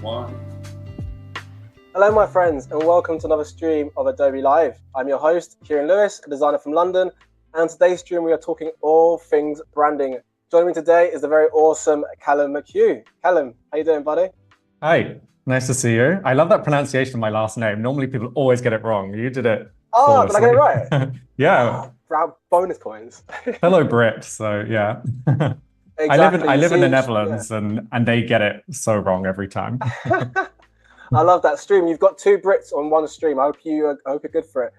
one. Hello my friends and welcome to another stream of Adobe Live. I'm your host, Kieran Lewis, a designer from London, and today's stream we are talking all things branding. Joining me today is the very awesome Callum McHugh. Callum, how you doing, buddy? Hi, nice to see you. I love that pronunciation of my last name. Normally people always get it wrong. You did it Oh, did I get it right? Yeah. Bonus points. Fellow Brit, so yeah. Exactly. I live in the Netherlands, yeah. and they get it so wrong every time. I love that stream. You've got two Brits on one stream. I hope you're good for it.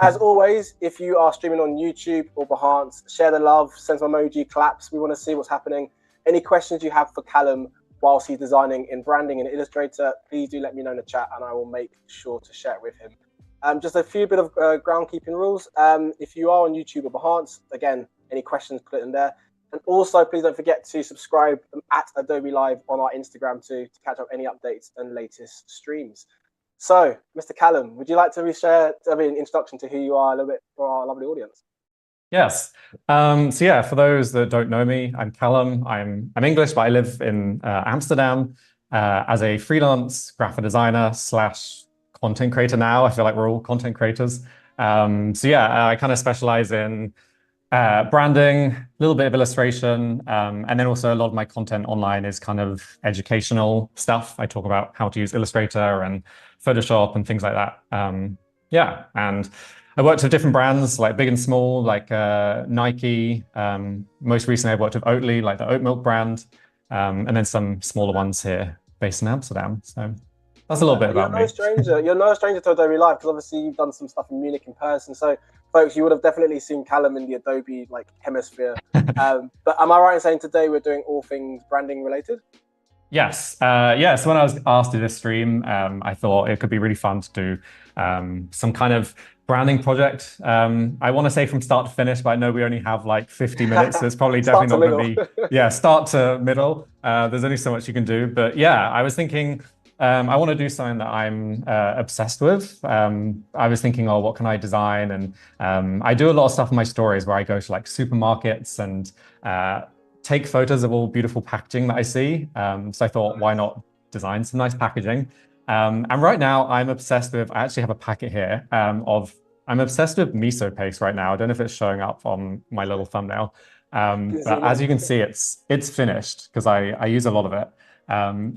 As always, if you are streaming on YouTube or Behance, share the love, send some emoji claps. We want to see what's happening. Any questions you have for Callum whilst he's designing in branding in Illustrator, please do let me know in the chat and I will make sure to share it with him. Just a few bit of groundkeeping rules. If you are on YouTube or Behance, again, any questions, put it in there. And also, please don't forget to subscribe at Adobe Live on our Instagram to catch up any updates and latest streams. So, Mr. Callum, would you like to share an introduction to who you are a little bit for our lovely audience? Yes. So yeah, for those that don't know me, I'm Callum. I'm English, but I live in Amsterdam as a freelance graphic designer / content creator now. I feel like we're all content creators. So yeah, I kind of specialize in branding, a little bit of illustration, and then also a lot of my content online is kind of educational stuff. I talk about how to use Illustrator and Photoshop and things like that. Yeah, and I worked with different brands, like big and small, like Nike. Most recently, I worked with Oatly, like the oat milk brand, and then some smaller ones here based in Amsterdam. So that's a little bit about me. You're no stranger to Adobe Live because obviously you've done some stuff in Munich in person. So, folks, you would have definitely seen Callum in the Adobe hemisphere. But am I right in saying today we're doing all things branding related? Yes. Yeah. So when I was asked to do this stream, I thought it could be really fun to do some kind of branding project. I want to say from start to finish, but I know we only have like 50 minutes. So it's probably definitely not going to be, yeah, start to middle. There's only so much you can do. But yeah, I was thinking, I want to do something that I'm obsessed with. I was thinking, oh, what can I design? And I do a lot of stuff in my stories where I go to like supermarkets and take photos of all beautiful packaging that I see. So I thought, why not design some nice packaging? And right now I'm obsessed with, I actually have a packet here I'm obsessed with miso paste right now. I don't know if it's showing up on my little thumbnail. But as you can see, it's finished because I use a lot of it.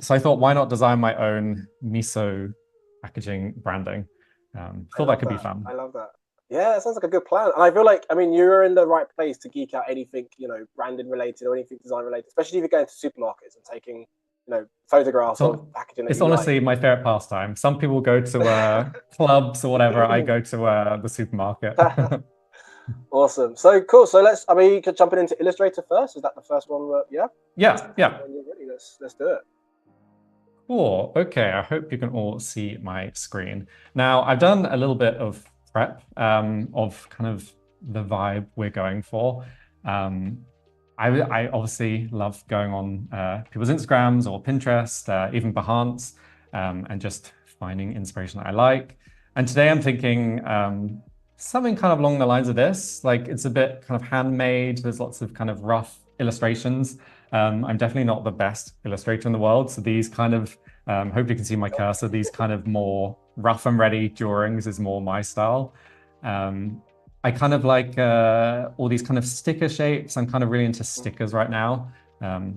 So I thought, why not design my own miso packaging branding? Thought that could be fun. I love that. Yeah, it sounds like a good plan. And I feel like, you're in the right place to geek out anything, branding related or anything design related, especially if you're going to supermarkets and taking, photographs of packaging. It's honestly my favorite pastime. Some people go to clubs or whatever. I go to the supermarket. Awesome. So cool. So let's, you could jump into Illustrator first. Is that the first one? Yeah. Yeah. When you're ready, let's do it. Cool. Okay. I hope you can all see my screen. Now, I've done a little bit of prep of kind of the vibe we're going for. I obviously love going on people's Instagrams or Pinterest, even Behance, and just finding inspiration that I like. And today I'm thinking something kind of along the lines of this. Like it's a bit kind of handmade. There's lots of kind of rough illustrations. I'm definitely not the best illustrator in the world. So these kind of, hope you can see my cursor, these kind of more rough and ready drawings is more my style. I kind of like all these kind of sticker shapes. I'm kind of really into stickers right now.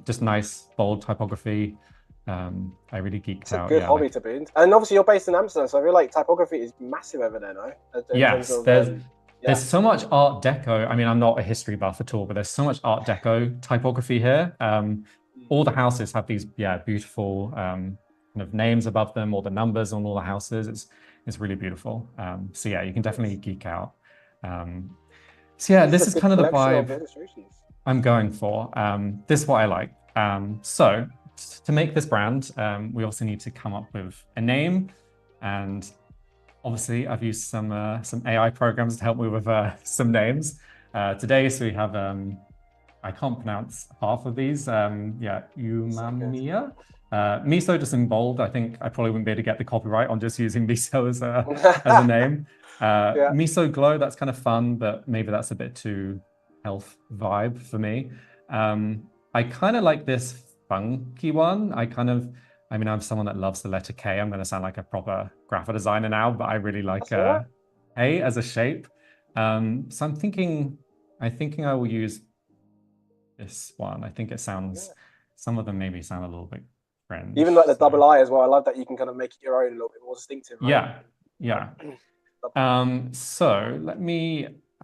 Just nice, bold typography. I really geeked out. It's a good hobby to be in. And obviously you're based in Amsterdam, so I feel like typography is massive over there, no? Yes, there's so much Art Deco. I'm not a history buff at all, but there's so much Art Deco typography here. All the houses have these, beautiful kind of names above them, or the numbers on all the houses. It's really beautiful. So yeah, you can definitely geek out. So yeah, this is kind of the vibe I'm going for. This is what I like. So to make this brand, we also need to come up with a name, and obviously I've used some AI programs to help me with some names today. So we have I can't pronounce half of these. Umamiya. Miso just in bold. I think I probably wouldn't be able to get the copyright on just using Miso as a name. Miso Glow, that's kind of fun, but maybe that's a bit too health vibe for me. I kind of like this funky one. I kind of I mean, I'm someone that loves the letter K. I'm going to sound like a proper graphic designer now, but I really like K as a shape. So I'm thinking I will use this one. I think it sounds, some of them maybe sound a little bit cringe. Even like the double I as well. I love that you can kind of make it your own, a little bit more distinctive. Right? Yeah. So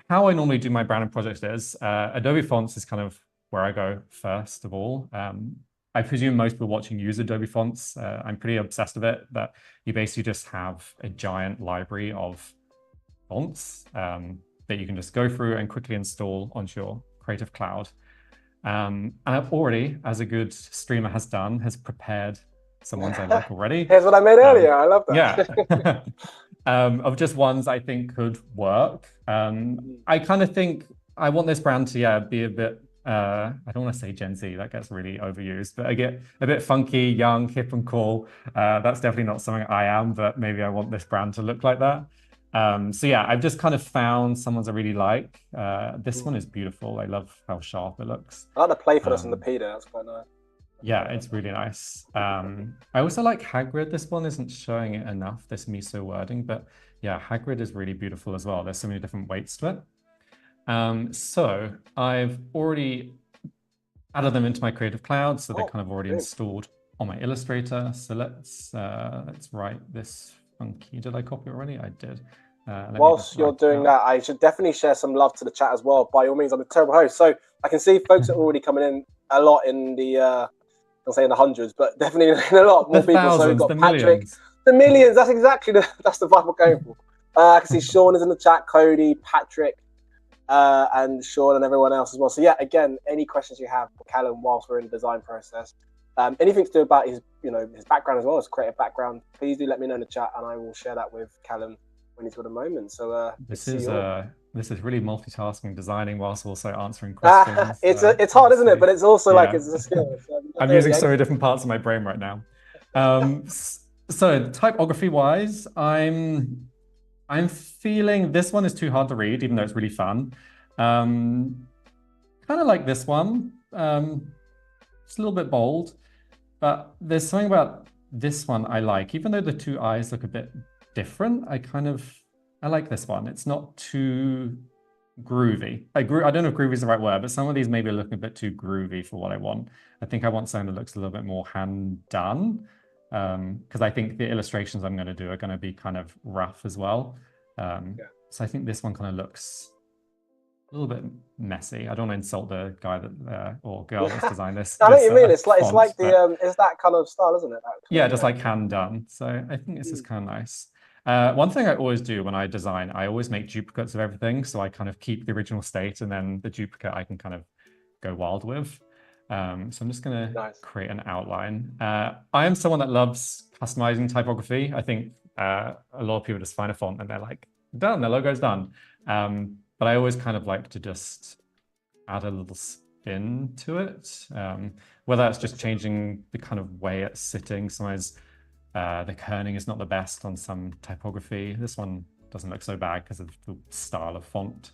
how I normally do my branding projects is Adobe Fonts is kind of where I go first of all. I presume most people watching use Adobe Fonts. I'm pretty obsessed with it, that you basically just have a giant library of fonts that you can just go through and quickly install onto your Creative Cloud. And I've already, as a good streamer has prepared some ones I like already. Here's what I made earlier. I love that. Yeah. Of just ones I think could work. I kind of think I want this brand to be a bit, I don't want to say Gen Z, that gets really overused, but I get a bit funky, young, hip and cool. That's definitely not something I am, but maybe I want this brand to look like that. So yeah, I've just kind of found some ones I really like. This one is beautiful. I love how sharp it looks. I like the playfulness in the P there. That's quite nice. Yeah, it's really nice. I also like Hagrid. This one isn't showing it enough, this miso wording, but yeah, Hagrid is really beautiful as well. There's so many different weights to it. So I've already added them into my Creative Cloud, so they're kind of already installed on my Illustrator. So let's write this funky. Did I copy it already? I did. Whilst you're doing that, I should definitely share some love to the chat as well. By all means, I'm a terrible host, so I can see folks are already coming in a lot in the, I'll say in the hundreds, but definitely in a lot more people. Thousands, so we've got the Patrick, millions. The millions. That's exactly that's the vibe we're going for. I can see Sean is in the chat, Cody, Patrick, and Sean and everyone else as well. So yeah, again, any questions you have for Callum whilst we're in the design process, anything to do about his, his background as well, his creative background, please do let me know in the chat, and I will share that with Callum when he's got a moment. So this is really multitasking, designing whilst also answering questions. It's hard, isn't it? But it's also like it's a skill. So I'm using so many different parts of my brain right now. So typography wise, I'm feeling this one is too hard to read, even though it's really fun. Kind of like this one. It's a little bit bold, but there's something about this one I like, even though the two eyes look a bit different. I like this one. It's not too groovy. I don't know if groovy is the right word, but some of these maybe are looking a bit too groovy for what I want. I think I want something that looks a little bit more hand done, because I think the illustrations I'm going to do are going to be kind of rough as well. So I think this one kind of looks a little bit messy. I don't want to insult the guy that or girl that's designed this. I know what you mean. It's like it's that kind of style, isn't it? Yeah, just like hand done. So I think this is kind of nice. One thing I always do when I design, I always make duplicates of everything. So I kind of keep the original state, and then the duplicate I can kind of go wild with. So I'm just going to create an outline. I am someone that loves customizing typography. I think a lot of people just find a font and they're like, done, the logo's done. But I always kind of like to just add a little spin to it. Whether that's just changing the kind of way it's sitting. Sometimes the kerning is not the best on some typography. This one doesn't look so bad because of the style of font.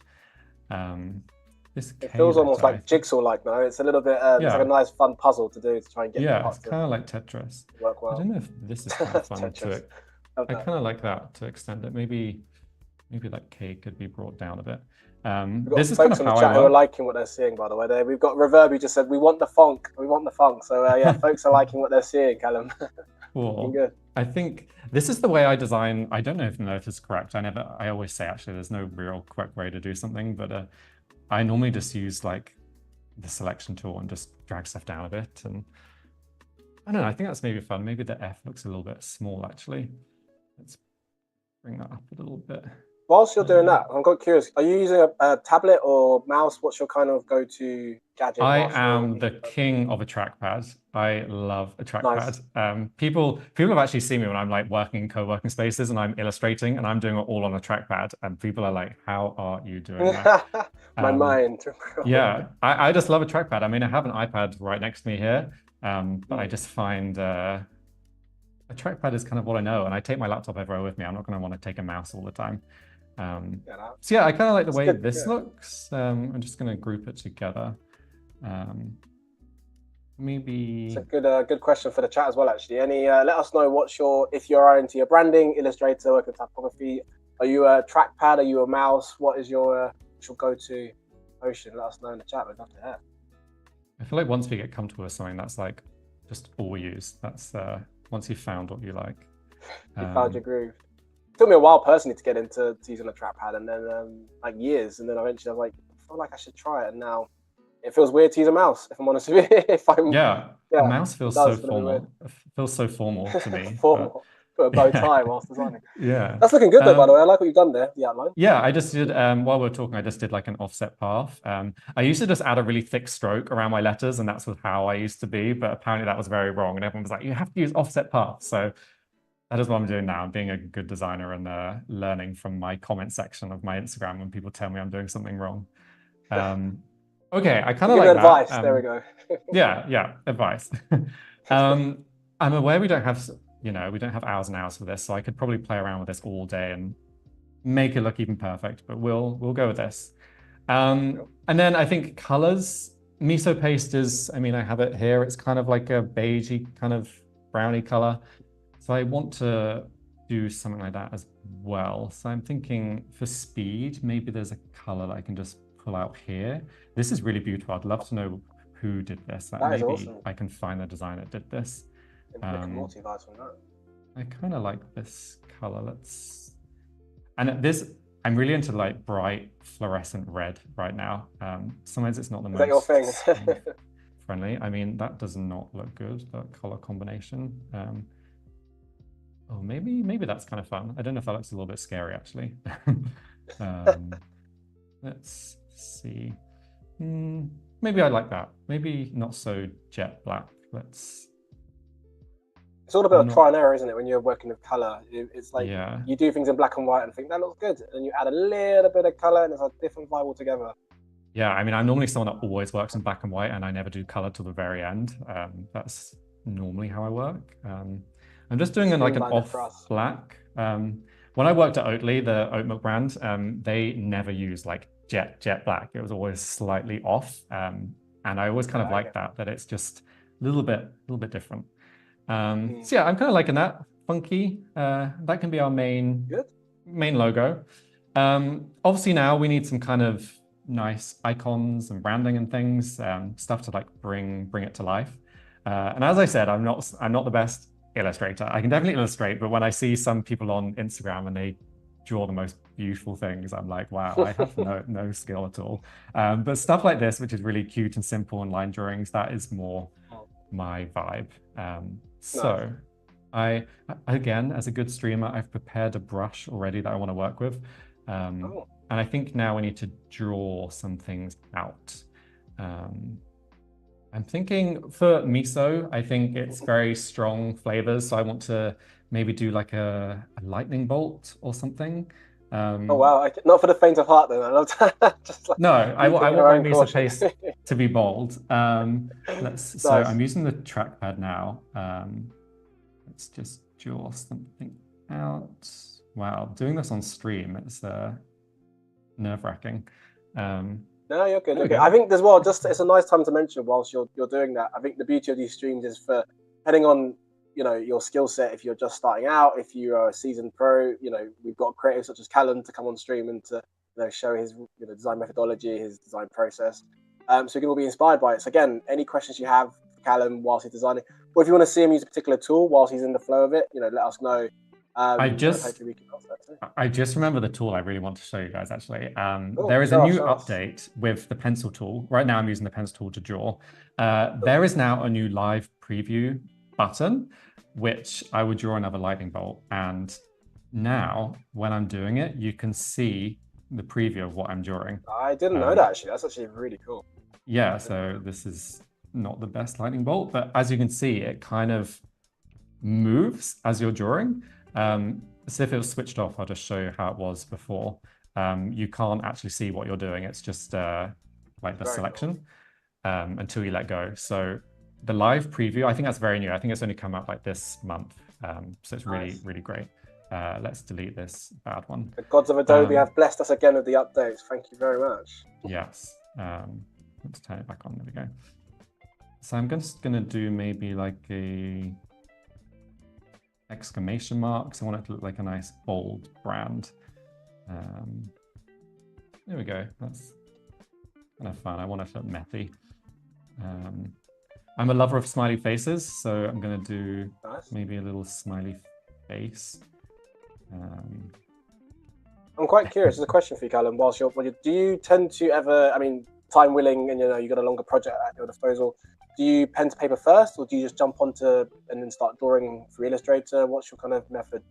It feels almost like jigsaw-like now. It's a little bit, it's like a nice fun puzzle to do to try and get it's kind of like Tetris. Work well. I don't know if this is kind of fun to I kind of like that to extend it. Maybe that K could be brought down a bit. This is kind of how I work. Who are liking what they're seeing, by the way. We've got Reverb who just said, we want the funk. So yeah, folks are liking what they're seeing, Callum. Cool. Good. I think this is the way I design. I don't know if this is correct. I always say, actually, there's no real correct way to do something, but I normally just use like the selection tool and just drag stuff down a bit. And I don't know, I think that's maybe fun. Maybe the F looks a little bit small, actually. Let's bring that up a little bit. Whilst you're doing that, I'm quite curious. Are you using a tablet or mouse? What's your kind of go-to gadget? I am the king of a trackpad. I love a trackpad. People have actually seen me when I'm like working in co-working spaces and I'm illustrating and I'm doing it all on a trackpad. And people are like, how are you doing that? My mind. Yeah, I just love a trackpad. I mean, I have an iPad right next to me here, but I just find a trackpad is kind of what I know. And I take my laptop everywhere with me. I'm not going to want to take a mouse all the time. So yeah, I kind of like the way this looks. I'm just going to group it together. maybe. It's a good question for the chat as well, actually. Any let us know if you're into your branding, Illustrator, working typography. Are you a trackpad? Are you a mouse? What is your go-to motion? Let us know in the chat. We'd love to hear. I feel like once we get comfortable with something, that's like just all we use. That's once you've found what you like. You found your groove. It took me a while personally to get into using a trackpad, and then like years, and then eventually I was like, I feel like I should try it, and now it feels weird to use a mouse. If I'm honest with you, A mouse feels so formal. It feels so formal to me. Formal. Put a bow tie whilst designing. Yeah, that's looking good though. By the way, I like what you've done there. The outline. Yeah, I just did while we were talking, I just did like an offset path. I used to just add a really thick stroke around my letters, and that's how I used to be. But apparently that was very wrong, and everyone was like, "You have to use offset paths." So that is what I'm doing now. I'm being a good designer and learning from my comment section of my Instagram when people tell me I'm doing something wrong. Okay, I kind of like advice. that. There we go. yeah, advice. I'm aware we don't have, we don't have hours and hours for this, so I could probably play around with this all day and make it look even perfect, but we'll go with this. And then I think colors, miso paste is, I have it here. It's kind of like a beigey kind of browny color. So I want to do something like that as well. So I'm thinking for speed, maybe there's a color that I can just pull out here. This is really beautiful. I'd love to know who did this. Maybe awesome. I can find the designer that did this. I kind of like this color. And I'm really into like bright fluorescent red right now. Sometimes it's not the most your thing? friendly. That does not look good, that color combination. Oh, maybe that's kind of fun. I don't know if that looks a little bit scary, actually. Let's see. Maybe I like that. Maybe not so jet black. It's all about trial and error, isn't it? When you're working with color, it's like you do things in black and white and think that looks good, and you add a little bit of color, and it's a different vibe altogether. Yeah, I'm normally someone that always works in black and white, and I never do color till the very end. That's normally how I work. I'm just doing like an off black. When I worked at Oatly, the oat milk brand, they never used like jet black. It was always slightly off, and I always kind of like that it's just a little bit different. So yeah, I'm kind of liking that. Funky. That can be our main logo. Obviously now we need some kind of nice icons and branding and things, stuff to like bring it to life. And as I said, I'm not the best illustrator. I can definitely illustrate, but when I see some people on Instagram and they draw the most beautiful things, I'm like, wow, I have no skill at all. But stuff like this, which is really cute and simple and line drawings, that is more my vibe. So I, again, as a good streamer, I've prepared a brush already that I want to work with. And I think now we need to draw some things out. I'm thinking for miso, I think it's very strong flavors. So I want to maybe do like a lightning bolt or something. Oh, wow. Not for the faint of heart, then. I love that. Just like no, I want my miso paste to be bold. So I'm using the trackpad now. Let's just draw something out. Wow, doing this on stream, it's nerve-wracking. No, you're good. Okay. I think as well, it's a nice time to mention whilst you're doing that. I think the beauty of these streams is for depending on your skill set. If you're just starting out, if you are a seasoned pro, we've got creatives such as Callum to come on stream and to show his design methodology, his design process. So you can all be inspired by it. So again, any questions you have for Callum whilst he's designing, or if you want to see him use a particular tool whilst he's in the flow of it, let us know. I just remember the tool I really want to show you guys, actually. There is a new update with the pencil tool. Right now I'm using the pencil tool to draw. There is now a new live preview button, which I would draw another lightning bolt. And now when I'm doing it, you can see the preview of what I'm drawing. I didn't know that, actually. That's actually really cool. Yeah, so this is not the best lightning bolt, but as you can see, it kind of moves as you're drawing. So if it was switched off, I'll just show you how it was before. You can't actually see what you're doing. It's just like the selection until you let go. So the live preview, I think that's very new. I think it's only come out like this month. So it's really, really great. Let's delete this bad one. The gods of Adobe have blessed us again with the updates. Thank you very much. Yes. Let's turn it back on. There we go. So I'm just gonna do maybe like a exclamation mark. So I want it to look like a nice bold brand. There we go. That's kind of fun. I want it to look methy. I'm a lover of smiley faces, so I'm gonna do maybe a little smiley face. I'm quite curious. There's a question for you, Callum. Do you tend to ever, I mean, time willing, and you got a longer project at your disposal, do you pen to paper first, or do you just jump onto and then start drawing through Illustrator? What's your kind of method?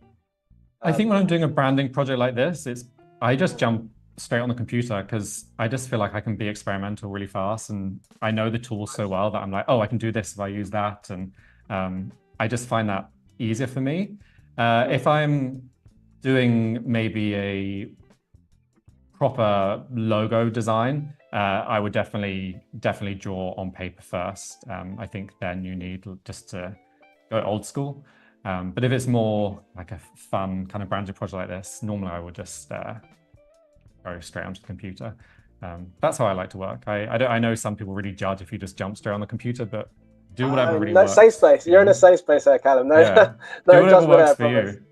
I think when I'm doing a branding project like this, I just jump straight on the computer because I just feel like I can be experimental really fast, and I know the tools so well that I'm like, oh, I can do this if I use that, and I just find that easier for me. If I'm doing maybe a proper logo design, I would definitely draw on paper first. I think then you need just to go old school. But if it's more like a fun kind of branded project like this, normally I would just go straight onto the computer. That's how I like to work. I know some people really judge if you just jump straight on the computer, but do whatever really works. Safe space. You're in a safe space there, Callum. No, yeah. no do whatever works for you.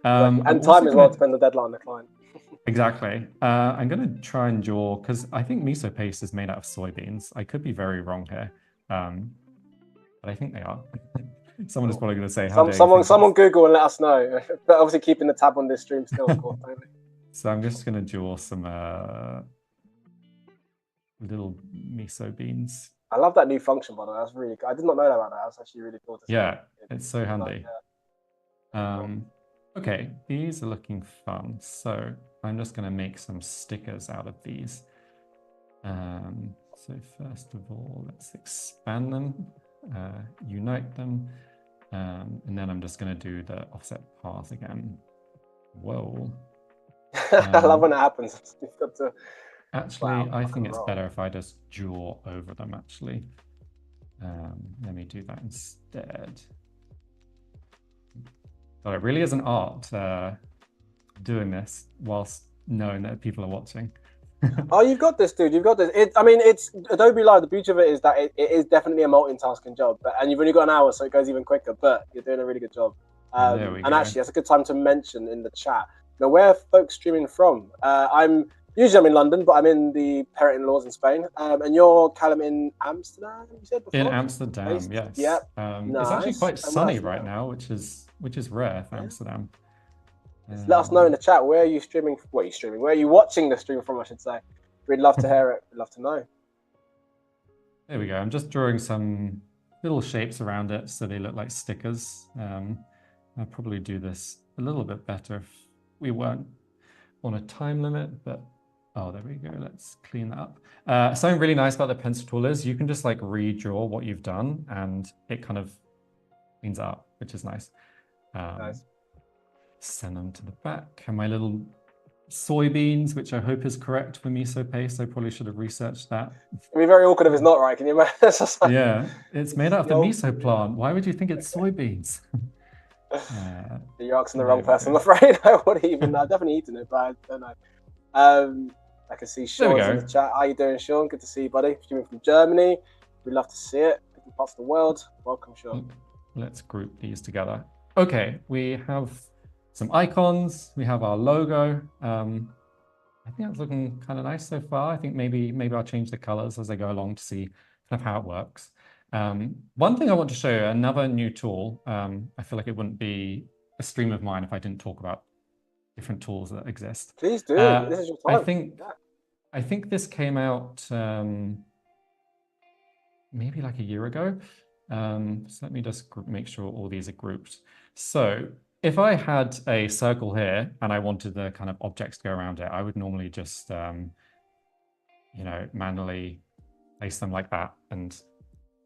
And time as well depends on the deadline of the client. Exactly. I'm going to try and draw, because I think miso paste is made out of soybeans. I could be very wrong here, but I think they are. Someone is probably going to say, someone Google and let us know. But obviously keeping the tab on this stream still, of course. So I'm just going to draw some little miso beans. I love that new function, by the way. That's really good. I did not know about that. That's actually really cool to see. Yeah, it's so handy. Okay, these are looking fun. So I'm just going to make some stickers out of these. So first of all, let's expand them, unite them, and then I'm just going to do the offset path again. Whoa. I love when it happens. You've got to... Actually, I think it's better if I just draw over them, actually. Let me do that instead. But it really is an art doing this whilst knowing that people are watching. Oh, you've got this, dude. You've got this. I mean, it's Adobe Live. The beauty of it is that it is definitely a multitasking job, and you've only got an hour, so it goes even quicker. But you're doing a really good job. And actually, that's a good time to mention in the chat. Now, where are folks streaming from? I'm in London, but I'm in the parent-in-laws in Spain. And you're, Callum, in Amsterdam, you said before? In Amsterdam, yes. Yeah. It's actually quite sunny right now, which is rare for Amsterdam. Let us know in the chat, where are you streaming? Where are you streaming? Where are you watching the stream from, I should say? We'd love to hear it. We'd love to know. There we go. I'm just drawing some little shapes around it so they look like stickers. I'll probably do this a little bit better if we weren't on a time limit, but oh, there we go. Let's clean that up. Something really nice about the pencil tool is you can just like redraw what you've done and it kind of cleans it up, which is nice. Nice. Send them to the back. And my little soybeans, which I hope is correct for miso paste. I probably should have researched that. It'd be very awkward if it's not right. Can you imagine? Yeah, it's made out of the miso plant. Why would you think it's soybeans? You're asking the wrong person, I'm afraid. I would even. I've definitely eaten it, but I don't know. I can see Sean in the chat. How you doing, Sean? Good to see you, buddy. Streaming from Germany. We'd love to see it. Different parts of the world. Welcome, Sean. Let's group these together. Okay, we have some icons. We have our logo. I think that's looking kind of nice so far. I think maybe I'll change the colors as I go along to see kind of how it works. One thing I want to show you, another new tool. I feel like it wouldn't be a stream of mine if I didn't talk about different tools that exist. Please do. This is your time. I think this came out maybe like a year ago. So let me just make sure all these are grouped. So if I had a circle here and I wanted the kind of objects to go around it, I would normally just, manually place them like that. And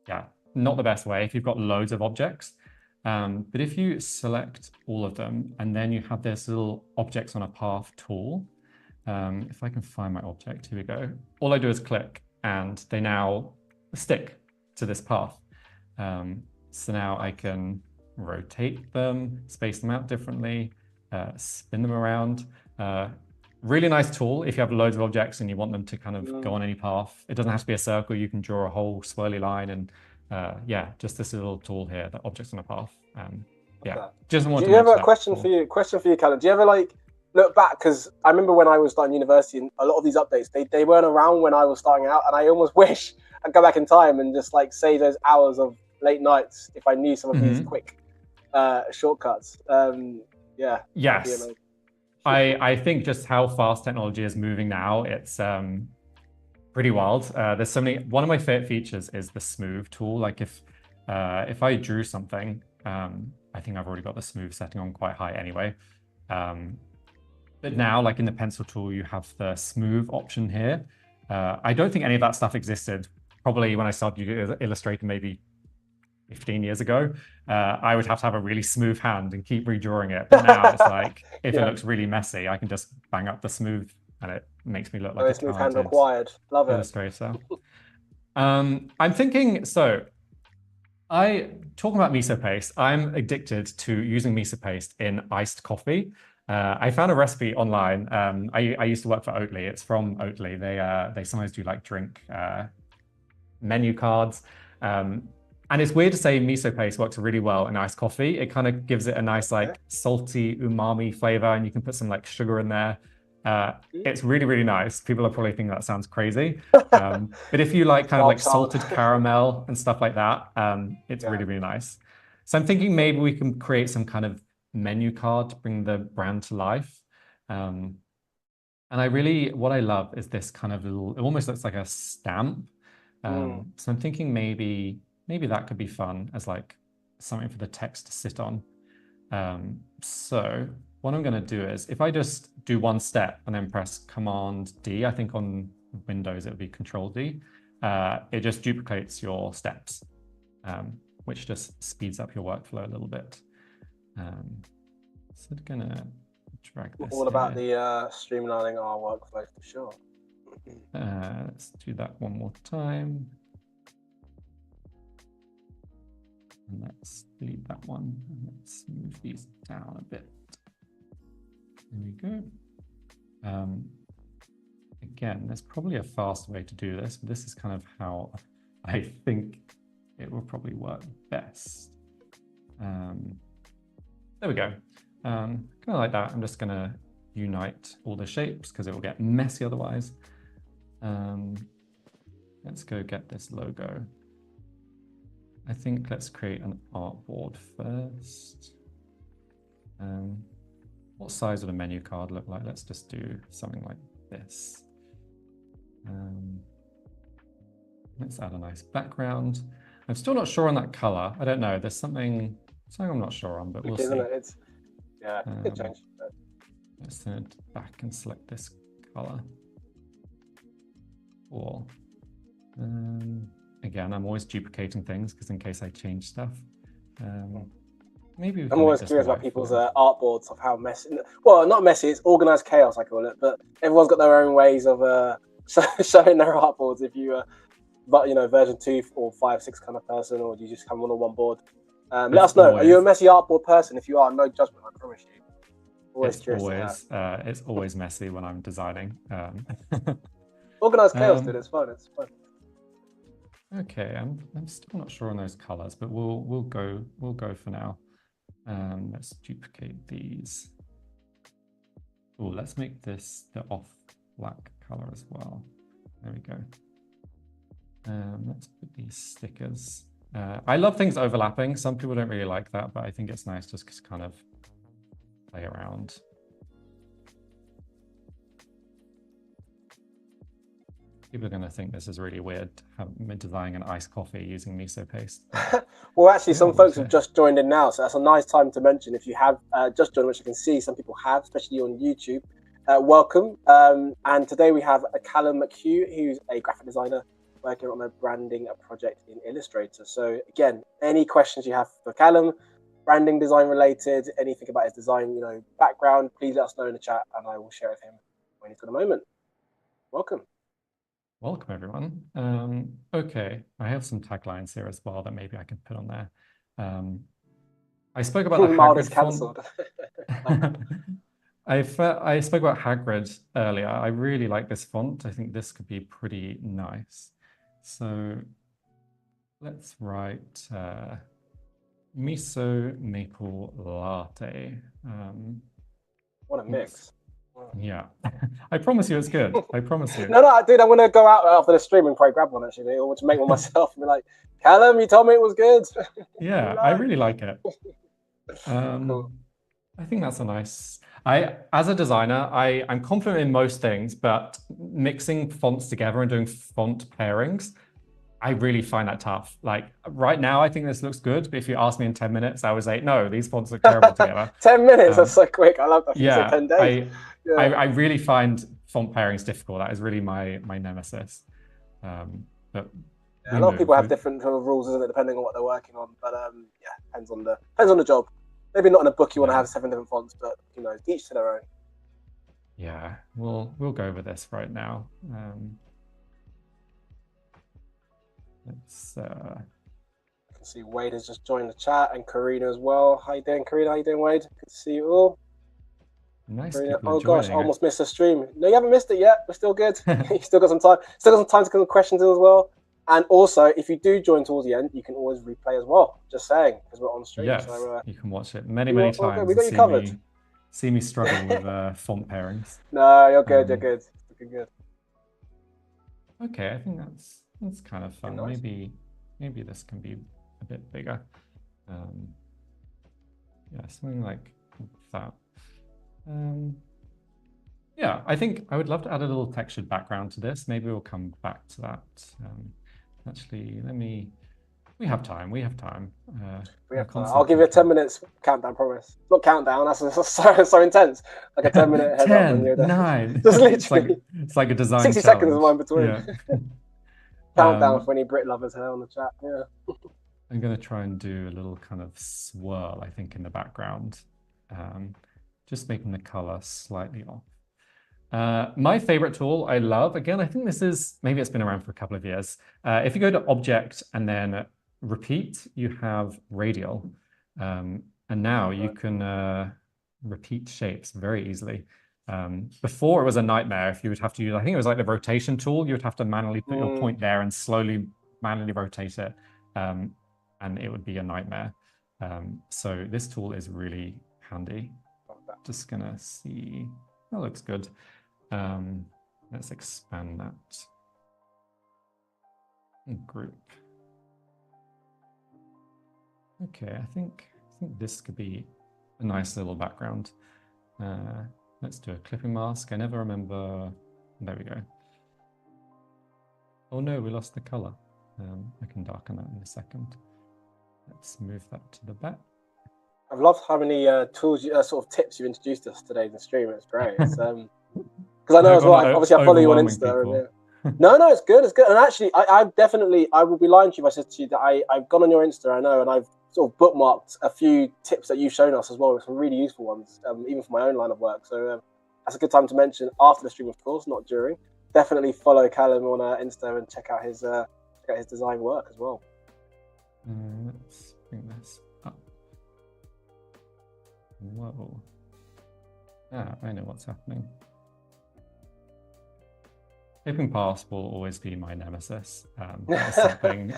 yeah, not the best way if you've got loads of objects. But if you select all of them and then you have this little objects on a path tool, if I can find my object, here we go. All I do is click and they now stick to this path. So now I can rotate them, space them out differently, spin them around. Really nice tool if you have loads of objects and you want them to kind of go on any path. It doesn't have to be a circle. You can draw a whole swirly line and yeah, just this little tool here, the objects on a path. Yeah, Okay. just want Do to you have mention a that question before. for you? Question for you, Callum. Do you ever like look back? Because I remember when I was starting university, and a lot of these updates they weren't around when I was starting out, and I almost wish I'd go back in time and just like save those hours of late nights if I knew some of these quick shortcuts. Yeah, that'd be Yes. amazing. I think just how fast technology is moving now, it's pretty wild. There's so many. One of my favorite features is the smooth tool. Like if I drew something, I think I've already got the smooth setting on quite high anyway. But now, like in the pencil tool, you have the smooth option here. I don't think any of that stuff existed probably when I started using Illustrator maybe 15 years ago. I would have to have a really smooth hand and keep redrawing it. But now it's like, if it looks really messy, I can just bang up the smooth and it makes me look like a Smooth hand talented required. Love it. illustrator. I'm thinking, so talking about miso paste, I'm addicted to using miso paste in iced coffee. I found a recipe online. I used to work for Oatly. It's from Oatly. They sometimes do like drink menu cards. And it's weird to say miso paste works really well in iced coffee. It kind of gives it a nice like salty umami flavor, and you can put some like sugar in there. It's really, really nice. People are probably thinking that sounds crazy. But if you like kind of like salted caramel and stuff like that, it's really, really nice. So I'm thinking maybe we can create some kind of menu card to bring the brand to life. And what I love is this kind of little, it almost looks like a stamp. So I'm thinking maybe that could be fun as like something for the text to sit on. So what I'm going to do is if I just do one step and then press Command D, I think on Windows it would be Control D, it just duplicates your steps, which just speeds up your workflow a little bit. So I'm going to drag this all about the streamlining our workflow for sure. Let's do that one more time. And let's delete that one. And let's move these down a bit. There we go. Again, there's probably a fast way to do this, but this is kind of how I think it will probably work best. There we go. Kind of like that. I'm just going to unite all the shapes because it will get messy otherwise. Let's go get this logo. I think let's create an artboard first. What size would a menu card look like? Let's just do something like this. Let's add a nice background. I'm still not sure on that color. I don't know. There's something I'm not sure on, but we'll see. It's, yeah, it changed. Let's send it back and select this color. Cool. Again, I'm always duplicating things because in case I change stuff. Maybe I'm always curious about people's artboards of how messy. Well, not messy. It's organized chaos, I call it. But everyone's got their own ways of showing their artboards. If you, but you know, version 2 or 5, 6 kind of person, or do you just come on one board? Let us know. Are you a messy artboard person? If you are, no judgment. I promise you. It's always messy when I'm designing. Organized chaos, dude. It's fun. It's fun. Okay, I'm still not sure on those colors, but we'll go for now. Let's duplicate these. Oh, let's make this the off black color as well. There we go. Let's put these stickers. I love things overlapping. Some people don't really like that, but I think it's nice just to kind of play around. People are going to think this is really weird, designing an iced coffee using miso paste. Well, actually, some folks have just joined in now, so that's a nice time to mention. If you have just joined, which I can see some people have, especially on YouTube, welcome. And today we have Callum McHugh, who's a graphic designer working on a branding project in Illustrator. So again, any questions you have for Callum, branding design related, anything about his design, background, please let us know in the chat, and I will share with him when he's got a moment. Welcome. Welcome, everyone. Okay, I have some taglines here as well that maybe I can put on there. I spoke about the Hagrid font. I spoke about Hagrid earlier. I really like this font. I think this could be pretty nice. So let's write miso maple latte. What a mix. Yeah, I promise you it's good. I promise you. No, dude, I'm going to go out after the stream and probably grab one, actually, or to make one myself and be like, Callum, you told me it was good. Yeah, I really like it. Cool. I think that's a nice. As a designer, I'm confident in most things, but mixing fonts together and doing font pairings, I really find that tough. Like right now, I think this looks good, but if you ask me in 10 minutes, I would say, no, these fonts look terrible together. 10 minutes, that's so quick. I love that. Yeah, 10 days. I really find font pairings difficult. That is really my nemesis. But a lot of people have different rules, isn't it, depending on what they're working on. But yeah, depends on the job. Maybe not in a book you want to have 7 different fonts, but you know, each to their own. Yeah, we'll go over this right now. Let's. I can see Wade has just joined the chat, and Karina as well. How you doing, Karina? How you doing, Wade? Good to see you all. Nice. Oh gosh, I almost missed the stream. No, you haven't missed it yet. We're still good. You still got some time. Still got some time to get some questions in as well. And also, if you do join towards the end, you can always replay as well. Just saying, because we're on stream. Yes, so, you can watch it many times. We got you covered. See me struggle with font pairings. No, you're good. You're good. Looking good. Okay, I think that's kind of fun. Nice. Maybe this can be a bit bigger. Yeah, something like that. Yeah, I think I would love to add a little textured background to this. Maybe we'll come back to that. Actually, we have time. We have time. I'll give you a 10 minutes countdown, promise. Not countdown, that's so intense. Like a 10-minute head 10, up when you're there. 9. Just literally. It's like a design 60 challenge. seconds is one between. Yeah. Countdown for any Brit lovers here on the chat. Yeah. I'm going to try and do a little kind of swirl, I think, in the background. Just making the color slightly off. My favorite tool I love, again, I think this is, maybe it's been around for a couple of years. If you go to Object and then Repeat, you have Radial. And now you can repeat shapes very easily. Before it was a nightmare if you would have to use, I think it was like the rotation tool. You would have to manually put your point there and slowly manually rotate it. And it would be a nightmare. So this tool is really handy. Just gonna see, that looks good. Let's expand that group. Okay, I think this could be a nice little background. Let's do a clipping mask. I never remember. There we go. Oh no, we lost the color. I can darken that in a second. Let's move that to the back. I've loved how many tools, sort of tips you introduced us today in the stream. It's great. It's, because I know as well, obviously I follow you on Insta. No, it's good. It's good. And actually, I will be lying to you if I said to you that I've gone on your Insta, I know, and I've sort of bookmarked a few tips that you've shown us as well, some really useful ones, even for my own line of work. So that's a good time to mention after the stream, of course, not during. Definitely follow Callum on Insta and check out his design work as well. Let's bring this up. Whoa. I know what's happening. Clipping paths will always be my nemesis. That's something,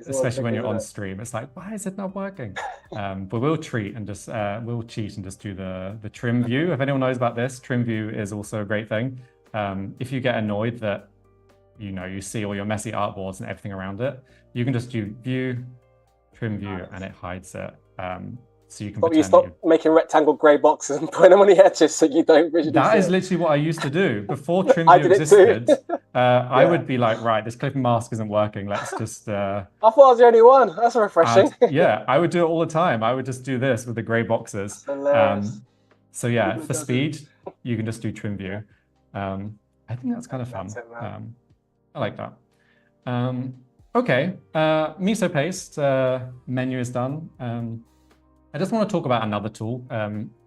especially when you're on stream. It's like, why is it not working? But we'll cheat and just do the trim view. If anyone knows about this, trim view is also a great thing. If you get annoyed that you see all your messy artboards and everything around it, you can just do view, trim view, and it hides it. So you can stop making rectangle grey boxes and putting them on the edges so you don't visually That is literally what I used to do before trim view existed. I would be like, right, this clipping mask isn't working. Let's just. I thought I was the only one. That's refreshing. Yeah, I would do it all the time. I would just do this with the grey boxes. So yeah, for speed, you can just do trim view. I think that's kind of fun. I like that. Okay, miso paste menu is done. I just want to talk about another tool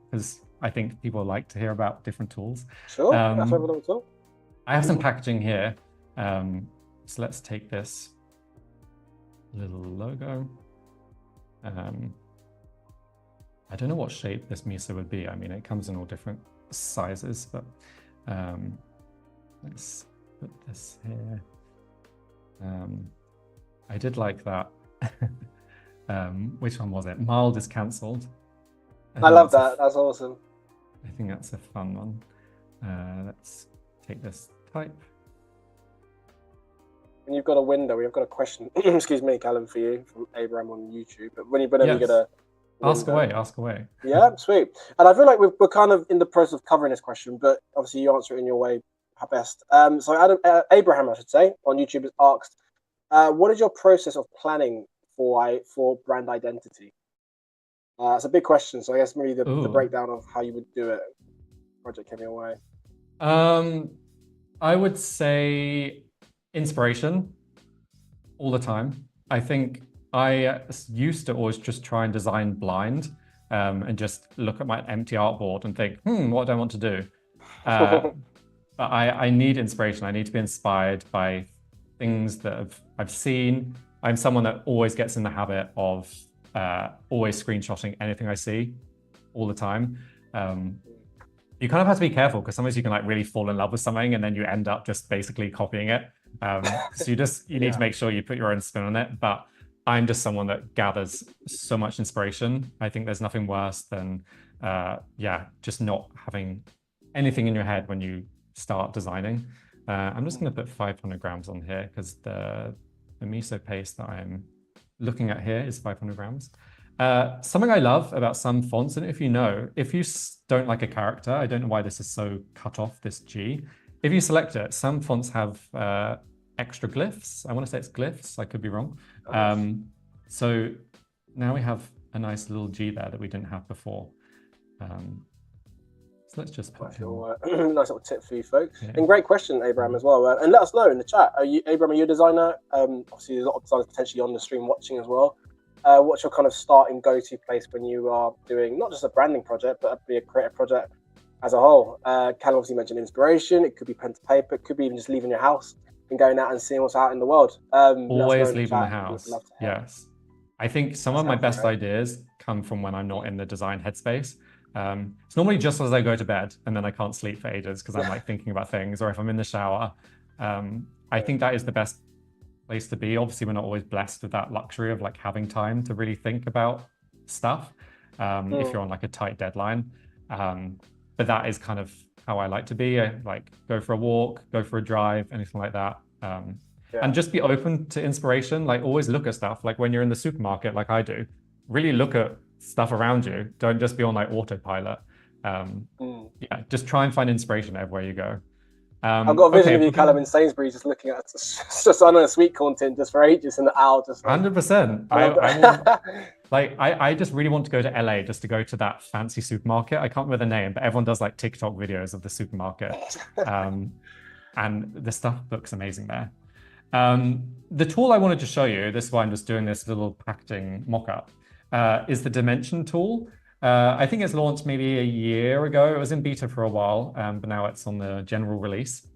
because I think people like to hear about different tools. Sure, that's another tool. I have some packaging here. So let's take this little logo. I don't know what shape this miso would be. I mean, it comes in all different sizes, but let's put this here. I did like that. Which one was it? Mild is cancelled. I love that. That's awesome. I think that's a fun one. Let's take this type. And you've got a window. We've got a question. Excuse me, Callum, for you from Abraham on YouTube. But whenever you get a ask away. Yeah, sweet. And I feel like we're kind of in the process of covering this question, but obviously you answer it in your way best. So Abraham, I should say, on YouTube has asked, what is your process of planning for brand identity? It's a big question, so I guess maybe the breakdown of how you would do it. Project came your way. I would say inspiration all the time. I think I used to always just try and design blind and just look at my empty artboard and think, what do I want to do? But I need inspiration. I need to be inspired by things that I've seen. I'm someone that always gets in the habit of always screenshotting anything I see all the time. You kind of have to be careful because sometimes you can like really fall in love with something and then you end up just basically copying it. So you need to make sure you put your own spin on it. But I'm just someone that gathers so much inspiration. I think there's nothing worse than just not having anything in your head when you start designing. I'm just going to put 500 grams on here because the miso paste that I'm looking at here is 500 grams. Something I love about some fonts, and if you don't like a character, I don't know why this is so cut off, this G. If you select it, some fonts have extra glyphs. I want to say it's glyphs, I could be wrong. So now we have a nice little G there that we didn't have before. So let's just put nice little tip for you folks. Yeah. And great question, Abraham, as well. And let us know in the chat. Abraham, are you a designer? Obviously, there's a lot of designers potentially on the stream watching as well. What's your kind of starting go-to place when you are doing not just a branding project, but a creative project as a whole? Callum obviously mentioned inspiration. It could be pen to paper. It could be even just leaving your house and going out and seeing what's out in the world. Always leaving the house. Yes. I think some of my best ideas come from when I'm not in the design headspace. It's normally just as I go to bed and then I can't sleep for ages because I'm like thinking about things, or if I'm in the shower. I think that is the best place to be. Obviously, we're not always blessed with that luxury of like having time to really think about stuff if you're on like a tight deadline. But that is kind of how I like to be. I like go for a walk, go for a drive, anything like that. And just be open to inspiration. Like always look at stuff. Like when you're in the supermarket, like I do, really look at stuff around you. Don't just be on like autopilot. Just try and find inspiration everywhere you go. I've got a vision of you, Callum, in Sainsbury's, just looking at just on a sweet corn tin just for ages in the owl. Just like, 100%. I just really want to go to LA just to go to that fancy supermarket. I can't remember the name, but everyone does like TikTok videos of the supermarket, and the stuff looks amazing there. The tool I wanted to show you, this is why I'm just doing this little packaging mock-up, is the Dimension tool. I think it's launched maybe a year ago. It was in beta for a while, but now it's on the general release.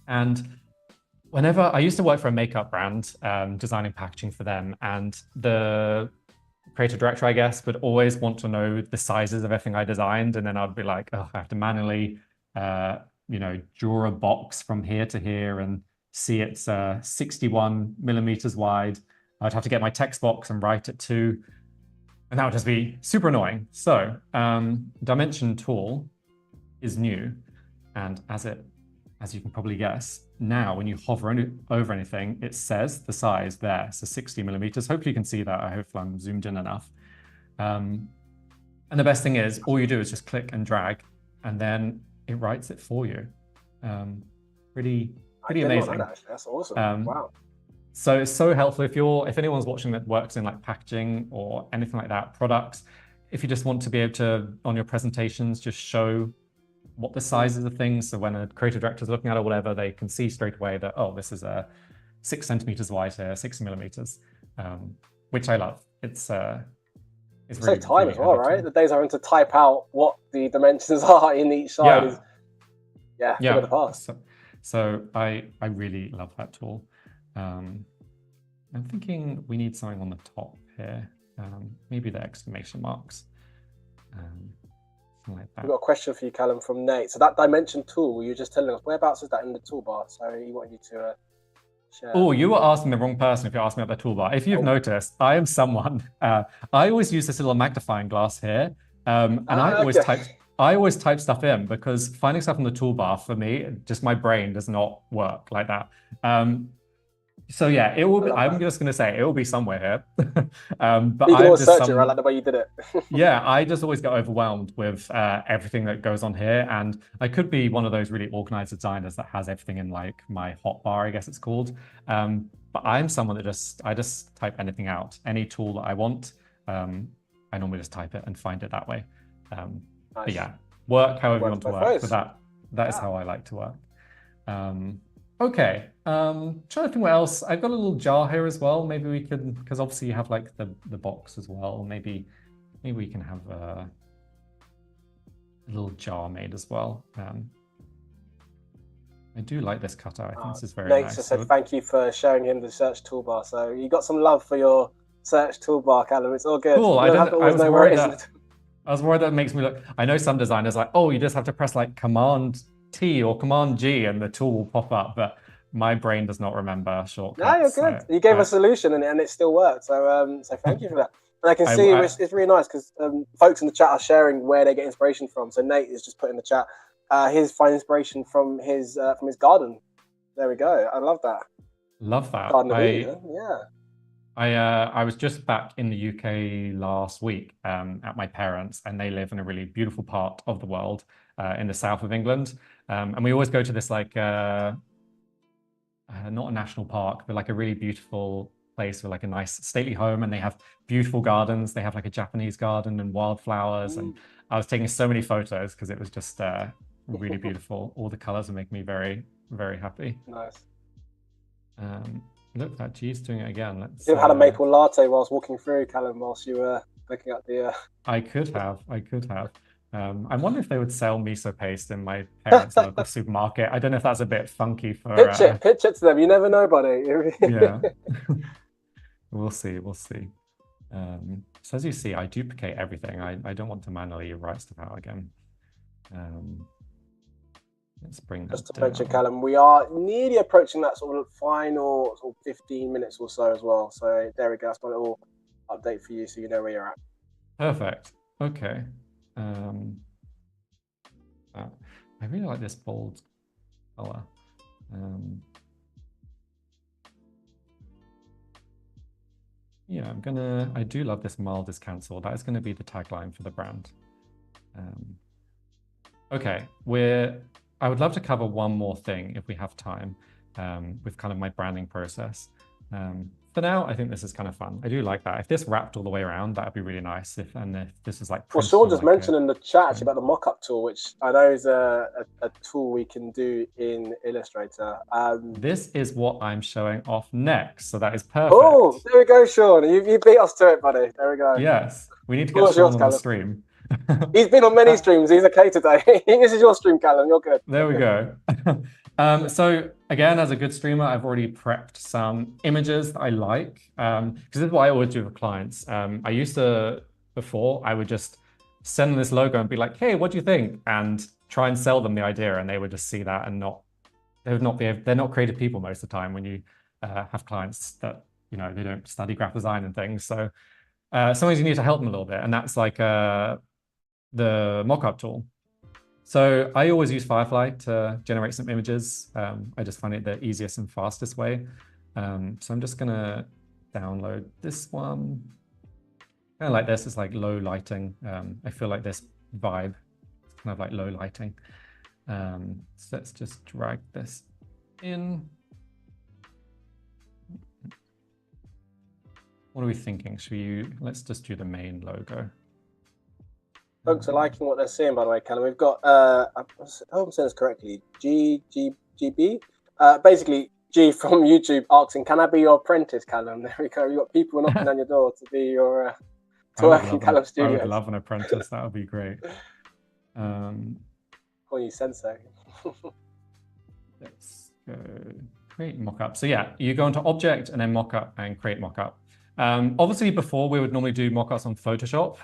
And whenever I used to work for a makeup brand, designing packaging for them, and the creative director, I guess, would always want to know the sizes of everything I designed. And then I'd be like, oh, I have to manually, draw a box from here to here and see it's 61 millimeters wide. I'd have to get my text box and write it too. And that would just be super annoying. So Dimension tool is new. And as you can probably guess, now when you hover over anything, it says the size there. So 60 millimeters. Hopefully you can see that. I hope I'm zoomed in enough. And the best thing is all you do is just click and drag, and then it writes it for you. Pretty amazing. That's awesome. Wow. So it's so helpful if anyone's watching that works in like packaging or anything like that, products, if you just want to be able to, on your presentations, just show what the sizes of things. So when a creative director is looking at it or whatever, they can see straight away that, oh, this is 6 centimeters wide here, 6 millimeters, which I love. It's really, save time really as well, right? The days having to type out what the dimensions are in each side is the past. So I really love that tool. I'm thinking we need something on the top here. Maybe the exclamation marks. Something like that. We've got a question for you, Callum, from Nate. So that Dimension tool, you were just telling us, whereabouts is that in the toolbar? So he wanted you to share. Oh, you were asking the wrong person if you're asking about the toolbar. If you've noticed, I am someone, I always use this little magnifying glass here, and I always type stuff in because finding stuff on the toolbar for me, just my brain does not work like that. So yeah, it will be, I'm just going to say it will be somewhere here. But you can I'm always just search it, right? Like the way you did it. Yeah, I just always get overwhelmed with everything that goes on here. And I could be one of those really organized designers that has everything in like my hotbar, I guess it's called. But I'm someone that I just type anything out, any tool that I want. I normally just type it and find it that way. Nice. But yeah, work however you want to work. But that is how I like to work. Okay, trying to think what else. I've got a little jar here as well. Maybe we could, because obviously you have like the box as well. Maybe we can have a little jar made as well. I do like this cutter. I think this is very nice. Nate just said thank you for showing him the search toolbar. So you got some love for your search toolbar, Callum. It's all good. Cool. I was worried that it makes me look. I know some designers like, oh, you just have to press like Command T or Command G and the tool will pop up, but my brain does not remember shortcuts. No, you're good. You gave a solution and it still worked. So thank you for that. And I can see it's really nice because folks in the chat are sharing where they get inspiration from. So Nate is just put in the chat his find inspiration from his garden. There we go. I love that. Love that. Garden of Eden, yeah. I was just back in the UK last week at my parents', and they live in a really beautiful part of the world in the south of England. And we always go to this like not a national park, but like a really beautiful place with like a nice stately home, and they have beautiful gardens. They have like a Japanese garden and wildflowers, and I was taking so many photos because it was just really beautiful. All the colors are making me very, very happy. Nice. Look, that G's doing it again. Let's. You had a maple latte whilst walking through, Callum, whilst you were looking at the. I could have. I wonder if they would sell miso paste in my parents' local supermarket. I don't know if that's a bit funky for. Pitch it to them. You never know, buddy. Yeah. We'll see. So as you see, I duplicate everything. I don't want to manually write stuff out again. Let's bring that Just to mention, Callum, we are nearly approaching that sort of final 15 minutes or so as well. So there we go. That's my little update for you, so you know where you're at. Perfect. Okay. I really like this bold color. Yeah, I do love this mild is cancelled. That is going to be the tagline for the brand. Okay, I would love to cover one more thing if we have time with kind of my branding process. For now, I think this is kind of fun. I do like that. If this wrapped all the way around, that would be really nice. If this is like... Well, Sean just mentioned in the chat actually about the mockup tool, which I know is a tool we can do in Illustrator. This is what I'm showing off next, so that is perfect. Oh, there we go, Sean. You beat us to it, buddy. There we go. Yes, we need to get Sean on the stream. He's been on many streams. He's okay today. This is your stream, Callum. You're good. There we go. So again, as a good streamer, I've already prepped some images that I like, because this is what I always do with clients. I used to, before, I would just send them this logo and be like, hey, what do you think? And try and sell them the idea, and they would just see that and they're not creative people most of the time when you have clients that, they don't study graphic design and things. So sometimes you need to help them a little bit, and that's like the mockup tool. So I always use Firefly to generate some images. I just find it the easiest and fastest way. So I'm just gonna download this one. Kind of like this, it's like low lighting. I feel like this vibe is kind of like low lighting. So let's just drag this in. What are we thinking? Let's just do the main logo. Folks are liking what they're seeing, by the way, Callum. We've got, I hope I'm saying this correctly, GB. Basically, G from YouTube asking, can I be your apprentice, Callum? There we go. You've got people knocking on your door to be your, to work in Callum Studios. I would love an apprentice. That would be great. Call you sensei. Let's go create mockup. So yeah, you go into object and then mockup and create mockup. Obviously, before we would normally do mockups on Photoshop,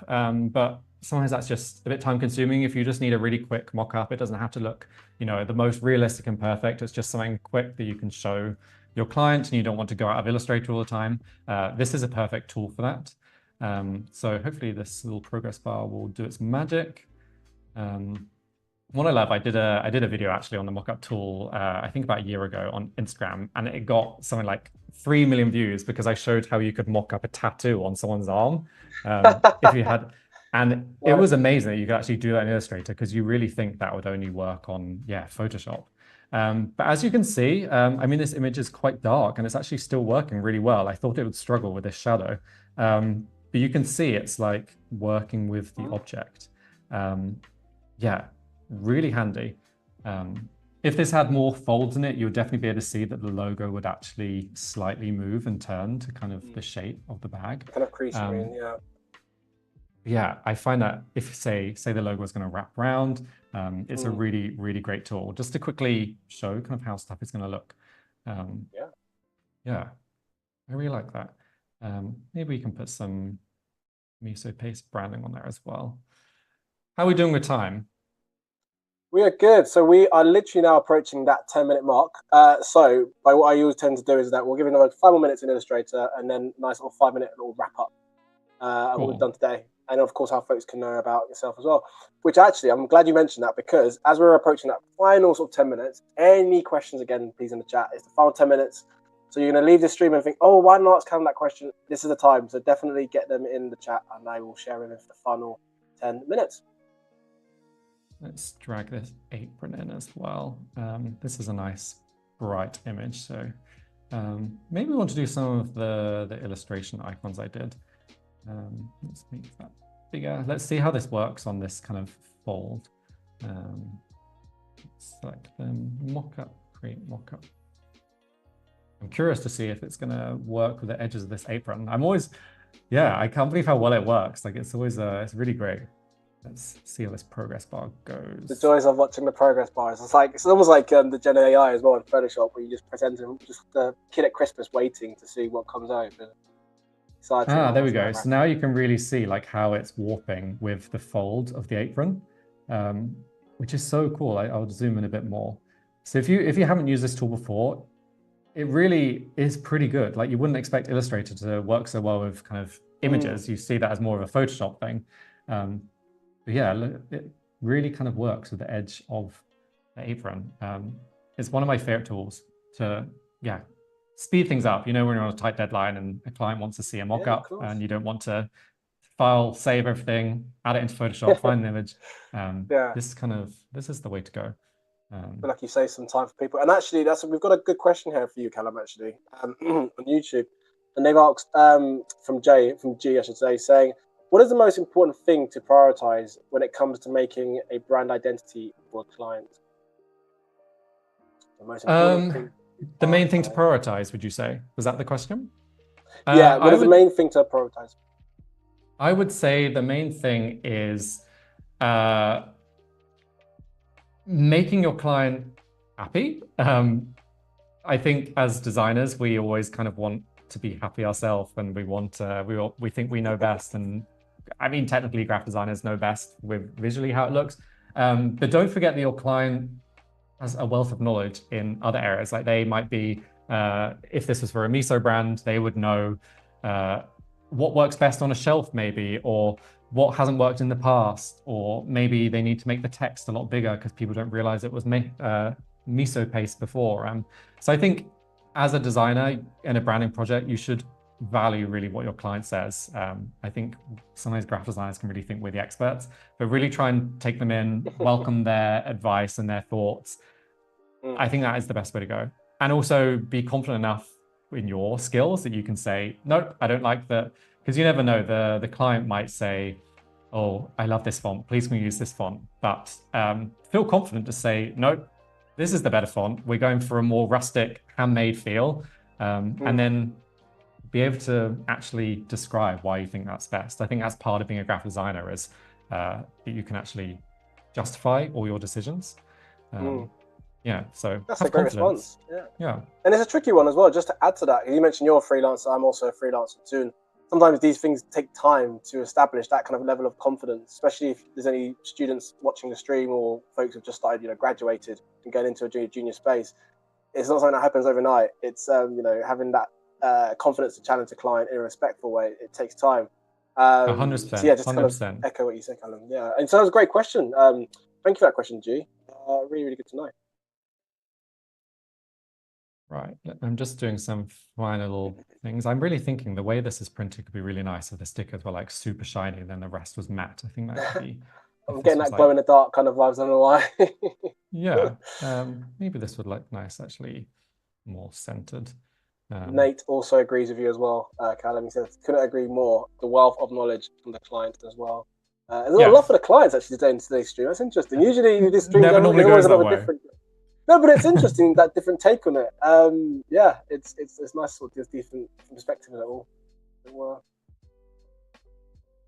but sometimes that's just a bit time consuming. If you just need a really quick mockup, it doesn't have to look, the most realistic and perfect. It's just something quick that you can show your client and you don't want to go out of Illustrator all the time, this is a perfect tool for that. So hopefully this little progress bar will do its magic. What I love, I did a video actually on the mockup tool, I think about a year ago on Instagram, and it got something like 3 million views because I showed how you could mock up a tattoo on someone's arm. If you had, and it was amazing that you could actually do that in Illustrator, because you really think that would only work on, Photoshop. But as you can see, I mean, this image is quite dark and it's actually still working really well. I thought it would struggle with this shadow. But you can see it's like working with the object. Really handy. If this had more folds in it, you would definitely be able to see that the logo would actually slightly move and turn to kind of the shape of the bag. Kind of creasing, Yeah, I find that if say the logo is going to wrap around, it's a really, really great tool. Just to quickly show kind of how stuff is going to look. Yeah, I really like that. Maybe we can put some miso paste branding on there as well. How are we doing with time? We are good. So we are literally now approaching that 10-minute mark. So by what I always tend to do is that we'll give another 5 more minutes in Illustrator and then nice little 5-minute little wrap up what we've done today. And of course, how folks can know about yourself as well, which actually, I'm glad you mentioned that, because as we're approaching that final sort of 10 minutes, any questions again, please in the chat. It's the final 10 minutes. So you're going to leave this stream and think, oh, why not ask Callum that question? This is the time. So definitely get them in the chat and I will share them for the final 10 minutes. Let's drag this apron in as well. This is a nice bright image. So maybe we want to do some of the illustration icons I did. Let's make that bigger. Let's see how this works on this kind of fold. Select them, mockup, create mockup. I'm curious to see if it's going to work with the edges of this apron. I'm always, I can't believe how well it works. Like it's always, it's really great. Let's see how this progress bar goes. The joys of watching the progress bars. It's almost like the Gen AI as well in Photoshop, where you just pretend to just the kid at Christmas waiting to see what comes out. There we go. So now you can really see like how it's warping with the fold of the apron, which is so cool. I'll zoom in a bit more. So if you haven't used this tool before, it really is pretty good. Like you wouldn't expect Illustrator to work so well with kind of images. You see that as more of a Photoshop thing. But yeah, it really kind of works with the edge of the apron. It's one of my favorite tools to, speed things up. You know, when you're on a tight deadline and a client wants to see a mock-up and you don't want to file, save everything, add it into Photoshop, find an image. This is the way to go. I feel like you save some time for people. And actually, we've got a good question here for you, Callum, actually, on YouTube. And they've asked from G, I should say, saying, what is the most important thing to prioritize when it comes to making a brand identity for a client? The most important thing. The main thing to prioritize, would you say? Was that the question? What is the main thing to prioritize? I would say the main thing is making your client happy. I think as designers, we always kind of want to be happy ourselves, and we think we know best. And I mean, technically, graphic designers know best with visually how it looks. But don't forget that your client has a wealth of knowledge in other areas. Like they might be, if this was for a miso brand, they would know what works best on a shelf maybe, or what hasn't worked in the past, or maybe they need to make the text a lot bigger because people don't realize it was miso paste before. So I think as a designer in a branding project, you should value really what your client says. I think sometimes graphic designers can really think we're the experts, but really try and take them in, welcome their advice and their thoughts. I think that is the best way to go. And also be confident enough in your skills that you can say, nope, I don't like that. Because you never know, the client might say, oh, I love this font, please can you use this font? But feel confident to say, nope, this is the better font. We're going for a more rustic, handmade feel. And then be able to actually describe why you think that's best. I think that's part of being a graphic designer, is that you can actually justify all your decisions. So that's a great response. Yeah. And it's a tricky one as well, just to add to that. You mentioned you're a freelancer, I'm also a freelancer too. Sometimes these things take time to establish that kind of level of confidence, especially if there's any students watching the stream or folks who've just started, graduated and going into a junior space. it's not something that happens overnight. It's you know, having that confidence to challenge a client in a respectful way. It takes time. 100%. So yeah, just 100%. kind of echo what you said, Callum. Yeah, and so that was a great question. Thank you for that question, G. Really, really good to know. Right, I'm just doing some final things. I'm really thinking the way this is printed could be really nice if the stickers were like super shiny and then the rest was matte. I think that could be. I'm getting that glow in the dark kind of vibes. I don't know why. Yeah, maybe this would look nice, actually, more centered. Nate also agrees with you as well, Callum. He says, couldn't agree more. The wealth of knowledge from the client as well. There's a lot for the clients actually today in today's stream. That's interesting. Usually you do streams, never normally goes that way. Different. No, but it's interesting that different take on it. Yeah, it's nice to get different perspective in it all.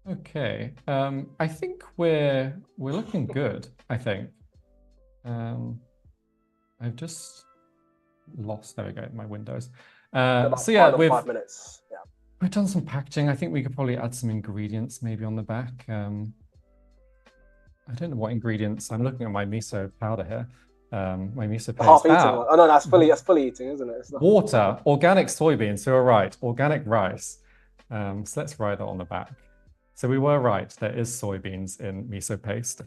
Okay, I think we're looking good. I think. I've just lost. There we go. My windows. So yeah, 5 minutes. Yeah, we've done some packaging. I think we could probably add some ingredients maybe on the back. I don't know what ingredients. I'm looking at my miso powder here. My miso paste. Half-eaten one. Oh no, that's fully eating, isn't it? It's not... Water, organic soybeans. So we're right. Organic rice. So let's write that on the back. So we were right. There is soybeans in miso paste.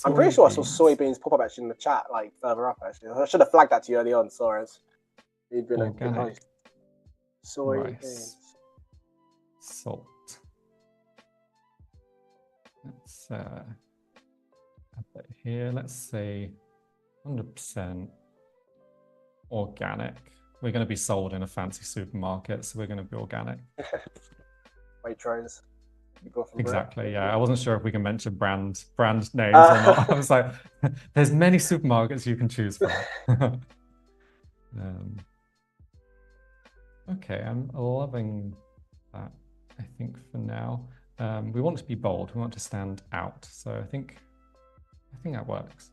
I'm pretty sure I saw soybeans pop up actually in the chat, like further up. Actually, I should have flagged that to you early on. Sorry, you've been organic soybeans, rice. Salt. Let's add that here. Let's say 100% organic. We're going to be sold in a fancy supermarket, so we're going to be organic. Waitrose. Exactly. Yeah, I wasn't sure if we can mention brand names or not. I was like, there's many supermarkets you can choose from. Okay, I'm loving that. I think for now, we want to be bold. We want to stand out. So I think that works.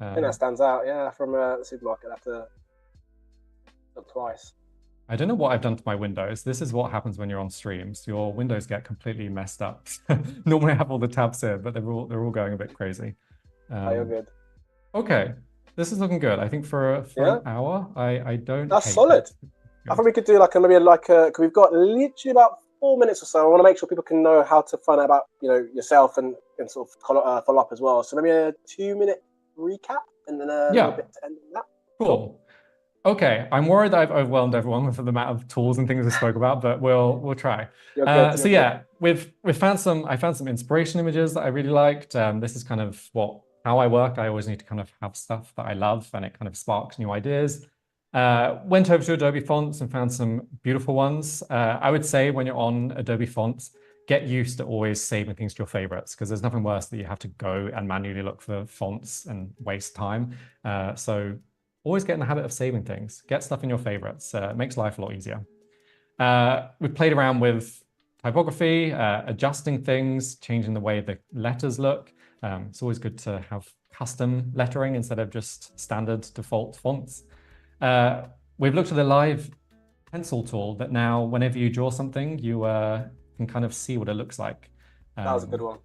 I think that stands out. Yeah, from a supermarket. I have to look twice. I don't know what I've done to my windows. This is what happens when you're on streams. Your windows get completely messed up. Normally I have all the tabs here, but they're all going a bit crazy. You're good. Okay, this is looking good. I think for an hour, I don't. That's solid. I think we could do cause we've got literally about 4 minutes or so. I want to make sure people can know how to find out about yourself and sort of follow up as well. So maybe a 2-minute recap and then a little bit to end on that. Cool. Okay, I'm worried that I've overwhelmed everyone with the amount of tools and things I spoke about, but we'll try. So yeah, I found some inspiration images that I really liked. This is kind of how I work. I always need to kind of have stuff that I love, and it kind of sparks new ideas. Went over to Adobe Fonts and found some beautiful ones. I would say when you're on Adobe Fonts, get used to always saving things to your favorites, because there's nothing worse that you have to go and manually look for fonts and waste time. So always get in the habit of saving things. Get stuff in your favorites. It makes life a lot easier. We've played around with typography, adjusting things, changing the way the letters look. It's always good to have custom lettering instead of just standard default fonts. We've looked at the live pencil tool that now whenever you draw something, you can kind of see what it looks like. That was a good one.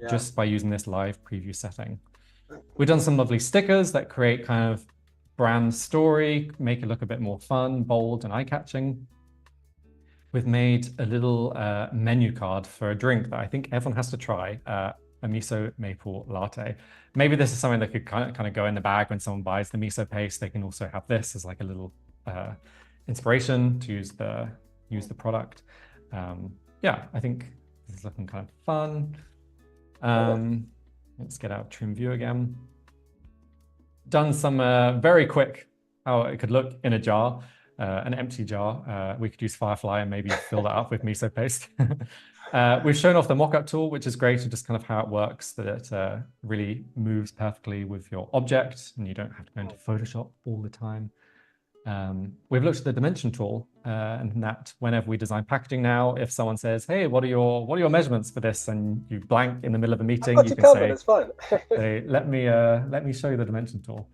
Yeah. Just by using this live preview setting. We've done some lovely stickers that create kind of brand story, make it look a bit more fun, bold, and eye-catching. We've made a little menu card for a drink that I think everyone has to try, a miso maple latte. Maybe this is something that could kind of go in the bag when someone buys the miso paste. They can also have this as like a little inspiration to use the product. Yeah, I think this is looking kind of fun. Let's get out Trim View again. Done some very quick how it could look in a jar, an empty jar. We could use Firefly and maybe fill that up with miso paste. We've shown off the mockup tool, which is great, and just kind of how it works, that it really moves perfectly with your object and you don't have to go into Photoshop all the time. We've looked at the dimension tool, and that whenever we design packaging now, if someone says, "Hey, what are your measurements for this?" and you blank in the middle of a meeting, you can say, "It's fine." Say, let me show you the dimension tool.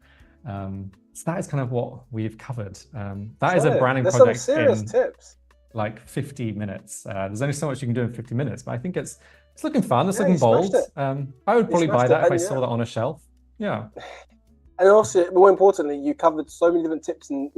So that is kind of what we've covered. That is a branding project some serious tips. Like 50 minutes. There's only so much you can do in 50 minutes, but I think it's looking fun. It's looking bold. I would probably buy that if I saw that on a shelf. Yeah. And also, more importantly, you covered so many different tips and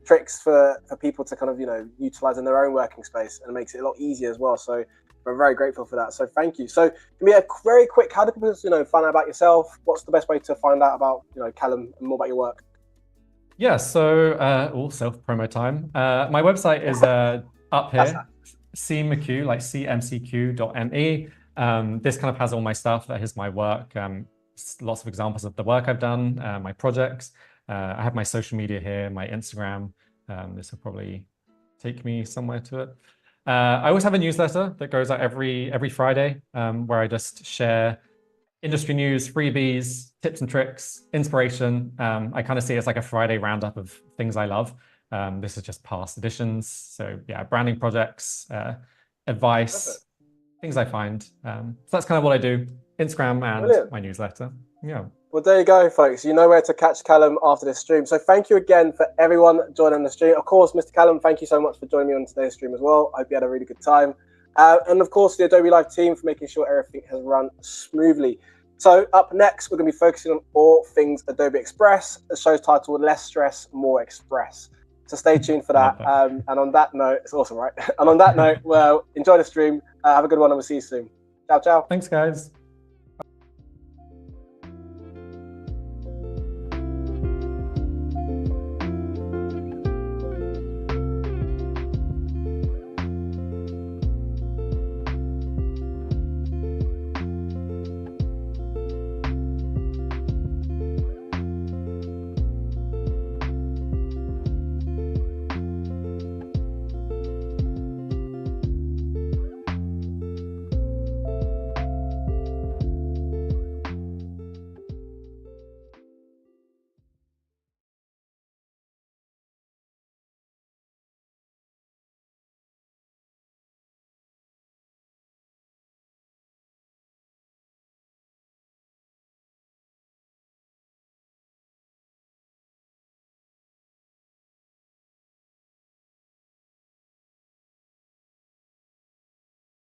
tricks for people to kind of utilize in their own working space, and it makes it a lot easier as well. So we're very grateful for that. So thank you. So give me a very quick, how do people find out about yourself? What's the best way to find out about Callum and more about your work? Yeah, so all self-promo time. My website is up here, cmcq, like cmcq.me. This kind of has all my stuff. That is my work. Lots of examples of the work I've done, my projects. I have my social media here, my Instagram. This will probably take me somewhere to it. I always have a newsletter that goes out every Friday, where I just share industry news, freebies, tips and tricks, inspiration. I kind of see it as like a Friday roundup of things I love. This is just past editions. So yeah, branding projects, advice, things I find. So that's kind of what I do. Instagram and my newsletter. Yeah. Well, there you go, folks. You know where to catch Callum after this stream. So thank you again for everyone joining the stream. Of course, Mr. Callum, thank you so much for joining me on today's stream as well. I hope you had a really good time. And of course, the Adobe Live team for making sure everything has run smoothly. So up next, we're going to be focusing on all things Adobe Express. The show's titled Less Stress, More Express. So stay tuned for that. And on that note, it's awesome, right? And on that note, well, enjoy the stream. Have a good one, and we'll see you soon. Ciao, ciao. Thanks, guys.